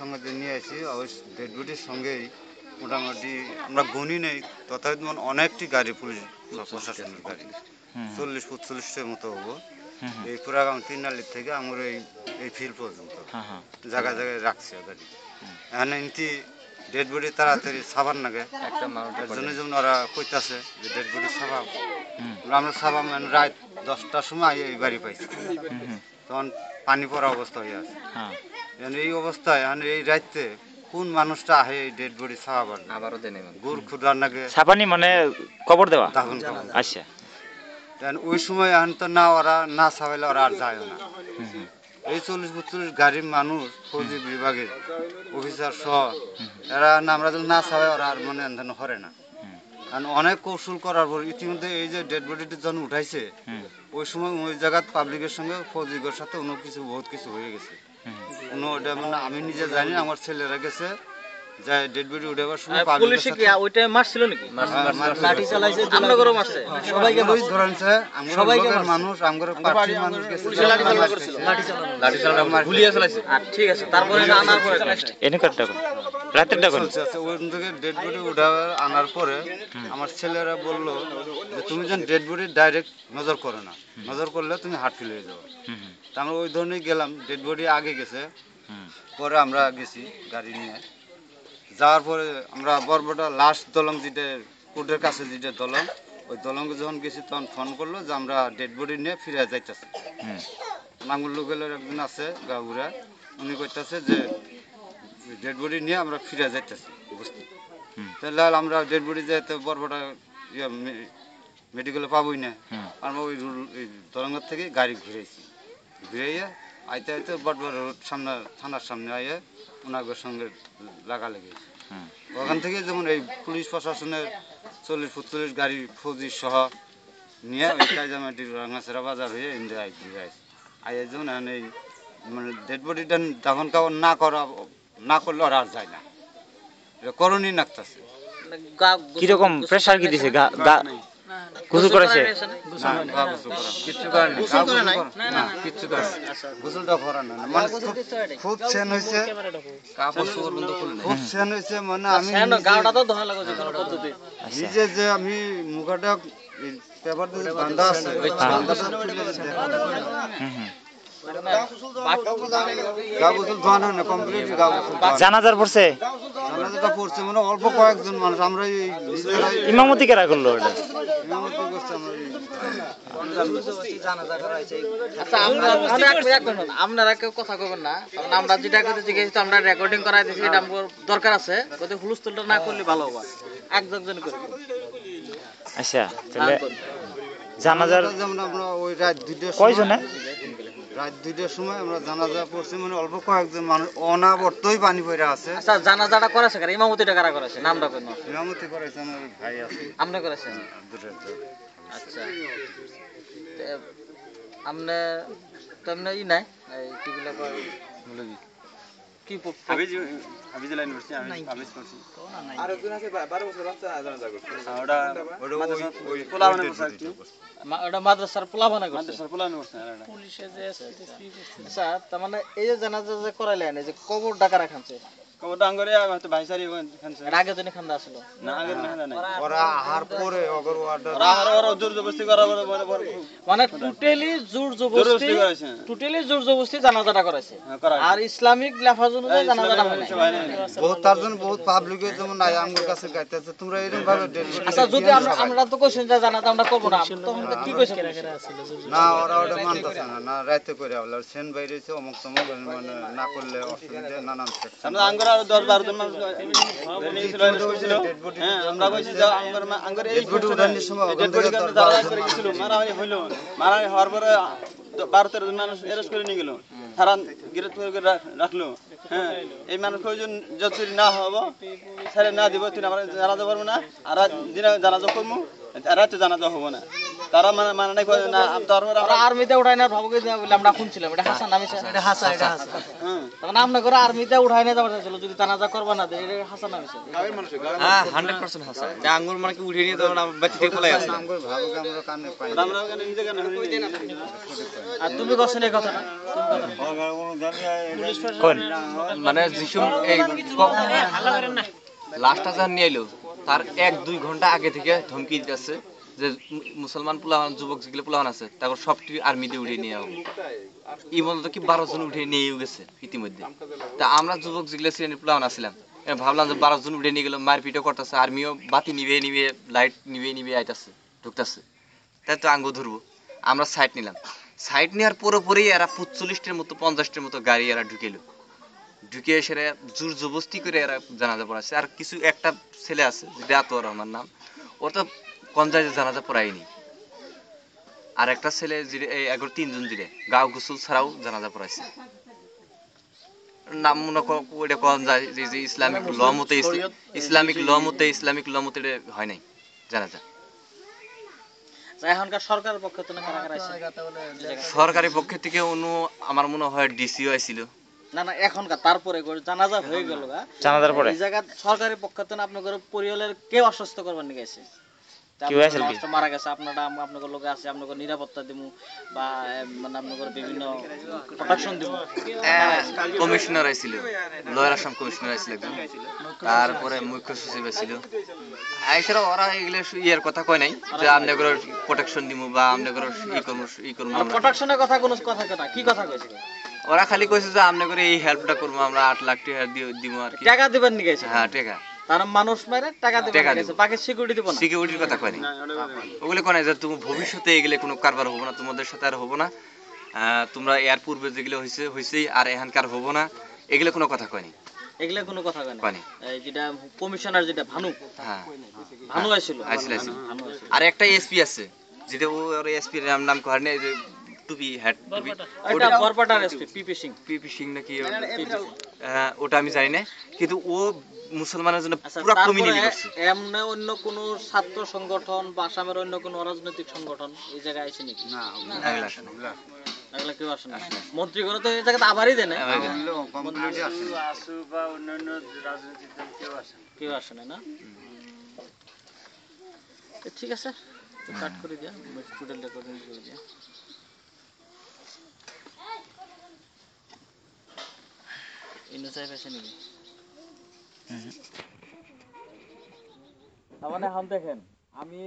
সঙ্গে যে নিয়ে আসি ওই ডেড বডির সঙ্গেই মোটামুটি আমরা গণি নেই তথাপি অনেকটি গাড়ি পুলিশ বা প্রশাসনের গাড়ি 40-45টার মতো হবো এই পুরাগাম তিননালির থেকে আমার এই ফিল্ড পর্যন্ত জায়গায় জায়গায় রাখছে গাড়ি এখানে ইনতি ডেড বডি তাড়াতাড়ি সাবান লাগে এর জন্য যেমন ওরা কইতাছে যে ডেড বডি সাবাব আমরা সাবাম রাত 10টার সময় এই বাড়ি পাইছি তখন পানি পড়া অবস্থা হয়ে আছে এই অবস্থায় এখন এই রাইতে কোন মানুষটা আহে এই ডেড বডি সাবাবার আবারও দেনে গুড় খুদার নাগে সাপানি মানে কবর দেওয়া দাফন আচ্ছা ওই সময় এখন তো না ওরা না সাবাইলে ওরা আর যায় না এই 40-45 গাড়ির মানুষ ফৌজি বিভাগের অফিসার সহ এরা আমরা যদি না সাবাই ওরা আর মনে এনধান করে না কারণ অনেক কৌশল করার পর ইতিমধ্যে এই যে ডেড বডিটি যখন উঠাইছে ওই সময় ওই জায়গার পাবলিকের সঙ্গে ফৌজিগের সাথে অন্য কিছু বহুত কিছু হয়ে গেছে কোনো ওটা মানে আমি নিজে জানি আমার ছেলেরা গেছে যে ডেড বডি উঠাবার সময় পুলিশে কি ওইটা মারছিল নাকি লাঠি চালাইছে আমরা করে মারছে সবাইকে ওই ধরনছে সবাইকে মানুষ আমগরে পার্টি মানুষ গেছে লাঠি চালানো গুলিয়া চালাইছে ঠিক আছে তারপরে আনার পরে এনে কাটটা রাতের ডাক ওই থেকে ডেড বডি উঠাবার আনার পরে আমার ছেলেরা বলল যে তুমি যেন ডেড বডি ডাইরেক্ট নজর করো না নজর করলে তুমি হার্ট ফেল হয়ে যাবে তা আমরা ওই ধরনেরই গেলাম ডেড বডি আগে গেছে পরে আমরা গেছি গাড়ি নিয়ে যাওয়ার পরে আমরা বরবটা লাস্ট দলং যেটা কোর্টের কাছে যেটা দলং ওই দলঙ্গে যখন গেছি তখন ফোন করলো যে আমরা ডেড বডি নিয়ে ফিরে যাইতেছি নাঙ্গুল লোকেলের একজন আছে গাউরা উনি কইতেছে যে ডেড বডি নিয়ে আমরা ফিরে যাইতেছি বুঝতে তাহলে আমরা ডেড বডি যাইতে বরবটা মেডিকেলে পাবোই না আমরা ওই দলঙ্গের থেকে গাড়ি ঘুরেছি ঘুরাইয়া আইতে আইতে বটবড় রোড সামনে থানার সামনে আইয়ে ওনাদের সঙ্গে লাগালেগে ওখান থেকে যেমন এই পুলিশ প্রশাসনের 40-45 গাড়ি ফৌজি সহ নিয়ে ওই কাইজামাটির রাঙাছেরা বাজার হয়ে ইন্ডিয়া ঘুরে আসে আইয়ে যেমন এই মানে ডেড বডিটা দাফন কাপড় না করলে ওরা আর যায় না এটা করণই নাকতাছে কিরকম প্রেসার কি দিছে গোসল করেছে গোসলটা করা না মানে খুব সেন হয়েছে খুব সেন হয়েছে মানে আমি নিজে যে আমি মুখটা পেপার দিয়ে বান্ধা আছে জানাজার পড়ছে জানাজাটা পড়ছে মানে অল্প কয়েকজন মানুষ আমরা এই ইমামতি কারা করলো এটা ইমামতি করছে আপনারা কেউ কথা কবেন না কারণ আমরা যেটা করতে জিজ্ঞেস আমরা রেকর্ডিং করাই দিয়েছি এটা আমার দরকার আছে কোথায় হুলস্থুলটা না করলে ভালো হবে একজন করে আচ্ছা তাহলে জানাজার যেমন আমরা ওই রাত 2টার কয়জনে রাত 2টার সময় আমরা জানাজা পড়ছি মানে অল্প কয়েকজন মানুষ অনাবর্তই পানি পড়ে আছে আচ্ছা জানাজাটা করেছে কারা ইমামতিটা কারা করেছে নামটা কোন ইমামতি করেছে আমার ভাই আছে আপনি করেছেন আচ্ছা আপনি তেমনি ই নাই এই কি বলে মুলবি কি আমি জেলা ইউনিভার্সিটি আমি আবেশ করছি আর একজন আছে 12 বছর বাচ্চা জানাজা করছে ওটা ওই পোলাবানে করছে ওটা মাদ্রাসার পোলাবানে করছে মাদ্রাসার পোলাবানে করছে পুলিশে যে আচ্ছা তার মানে এই যে জানাজা যে করাইলেন এই যে কবর ডাকা রাখছে কবরটা আঙ্গরে হয়তো ভাইসারি খানছে এর আগে জন্য খান্দা ছিল না আগে না নাই ওরা আহার পরে অগর ওয়ার্ডার ওরা জোর জবরদস্তি করা মানে টোটালি জোর জবরদস্তি টোটালি জোর জবরদস্তি জানাজাটা করাইছে আর ইসলামিক লেফাজ অনুযায়ী জানাজাটা হয় না বহুত তারজন বহুত পাবলিকে যেমন নাই আমগর কাছে গাইতেছে তোমরা এরকম ভাবে ডেট আচ্ছা যদি আমরা তো কইছেন যে জানাজা আমরা করব না তখন কি কইছেন না ওরা ওটা মানতেছে না না রাইতে করে আবার সেন বাইরেছে অমুক তমুক মানে না করলে অসুবিধা নানান আমরা আঙ্গর আর 10-12 জন মানুষ নিয়েছিল হ্যাঁ আমরা কইছি যে আঙ্গর এই ডেট উঠানোর সময় ওখান থেকে দাঁড়া করে গিয়েছিল মারামারি হইলো মারামারি হওয়ার পরে 12-13 জন মানুষ এরেস্ট করে নিয়ে গেল থানা গ্রেফতার করে রাখলো হ্যাঁ এই মানুষ কয়জন যদি না হবো ছেড়ে না দিব তুই আমরা জানাতে পারবো না আর দিনে জানাজা করবো রাতে জানাজা হবো না তারা মানে নাই কয় না তারপর ওরা আর্মিতে উঠাই না ভাবকে বলে আমরা শুনছিলাম এটা হাসান নামে এটা হাসান হ্যাঁ তখন আমরা করে আর্মিতে উঠাই না যাবার ছিল যদি জানাজা করবা না এটা হাসান নামে হ্যাঁ 100% হাসা এটা আঙ্গুর মানে কি উঠিয়ে নিয়ে তখন বাচ্চা থেকে পলাই আছে আমগো ভাবুকে আমরা কানে পাই না। আমরা ওখানে নিজে কেন আর তুমি কছেন এই কথাটা কোন মানে যিসুম এই লাস্টটা যখন নিয়ে এলো তার 1-2 ঘন্টা আগে থেকে ধমকি দিতেছে যে মুসলমান পোলাওয়ান যুবক যেগুলো পোলাওয়ান আছে তারপর সবটি আর্মিতে উঠিয়ে নিয়ে হবে এই পর্যন্ত কি 12 জন উঠিয়ে নিয়ে গেছে ইতিমধ্যে তা আমরা যুবক যেগুলো শ্রেণীর পোলাওয়ান আসছিলাম ভাবলাম যে 12 জন উঠিয়ে নিয়ে গেল মারপিটও করতেছে আর্মিও বাতি নিবে লাইট নিবে আইতাছে ঢুকতেছে তাই তো আঙ্গু ধরবো আমরা সাইড নিলাম সাইড নেওয়ার পুরোপুরি এরা 45টার মতো 50টার মতো গাড়ি এরা ঢুকে এসে জোর জবস্তি করে এরা জানাজা পড়াচ্ছে আর কিছু একটা ছেলে আছে যেটা আতর আমার নাম ওর তো কনজায় জানাজা পড়ায়নি আর একটা ছেলে যেটা এই 3 জন যেটা গাও গোসল ছাড়াও জানাজা পড়াইছে নাম মনে ওইটা কোন যায় যে ইসলামিক ল মতে হয় নাই জানাজা এখনকার সরকারের পক্ষ থেকে কারা কারা আছে সরকারি পক্ষ থেকে আমার মনে হয় ডিসিও আইছিল না না এখনকার তারপরে জানাজা হয়ে গেল গা জানাজার পরে এই জায়গা সরকারের পক্ষ থেকে আপনাদের পরিবারের কেউ আশ্বস্ত করবার নিয়ে গেছে কেউ আসল কি? মারা গেছে আপনারা আপনাদের লোকে আছে আপনাদের নিরাপত্তা দিমু বা মানে আপনাদের বিভিন্ন প্রোটেকশন দিমু কমিশনার আইছিল লয়ার আসাম কমিশনার আইছিল একজন তারপরে মুখ্য সচিব আইছিল আইসারা ওরা এগুলো ইয়ার কথা কয় নাই যে আপনাদের প্রোটেকশন দিমু বা আপনাদের ই করবো আমরা প্রোটেকশনের কথা কোনো কথা না কি কথা কইছে ওরা খালি কইছে যে আপনাদের এই হেল্পটা করবো আমরা 8 লাখ টাকা দিব আর কি টাকা দিবেন নিয়ে গেছে হ্যাঁ টাকা তারা মানুষ মেরে টাকা দিবেন টাকা নিয়ে গেছে দিব। বাকি সিকিউরিটি দিব না সিকিউরিটির কথা কয় নাই ওগুলো কয় নাই যে তুমি ভবিষ্যতে এগুলো কোনো কারবার হবো না তোমাদের সাথে আর হবো না তোমরা এর পূর্বে যেগুলো হইছেই আর এখানকার হবো না এগুলো কোনো কথা কয় নাই এগুলা কোনো কথা কয় কয় না নাই এই যেটা কমিশনার যেটা ভানু হ্যাঁ ভানু আইছিল আইছিল ভানু আইছিল আর একটা এসপি আছে যেটা ওর এসপি এর নাম কয় না যে টুপি হ্যাট টুপি এটা বরপাটার এসপি পিপি সিং পিপি সিং নাকি ওটা আমি জানি না কিন্তু ও মুসলমানের জন্য আচ্ছা পুরো তারপরে কমিউনিটি করছে এমনি অন্য কোন ছাত্র সংগঠন বা আসামের অন্য কোন অরাজনৈতিক সংগঠন এই জায়গায় আসে নাকি না এগুলা আসে না। এগুলা কেউ আসে না মন্ত্রীগণ তো এই জায়গাতে আবারই দেয় না কমপ্লিট আসে না। কেউ আসে না না তো ঠিক আছে তো কাট করে দিয়া টোটাল রেকর্ডিং করে দিয়া ইনো সাহেব আসে নাকি তার মানে হাম দেখেন আমি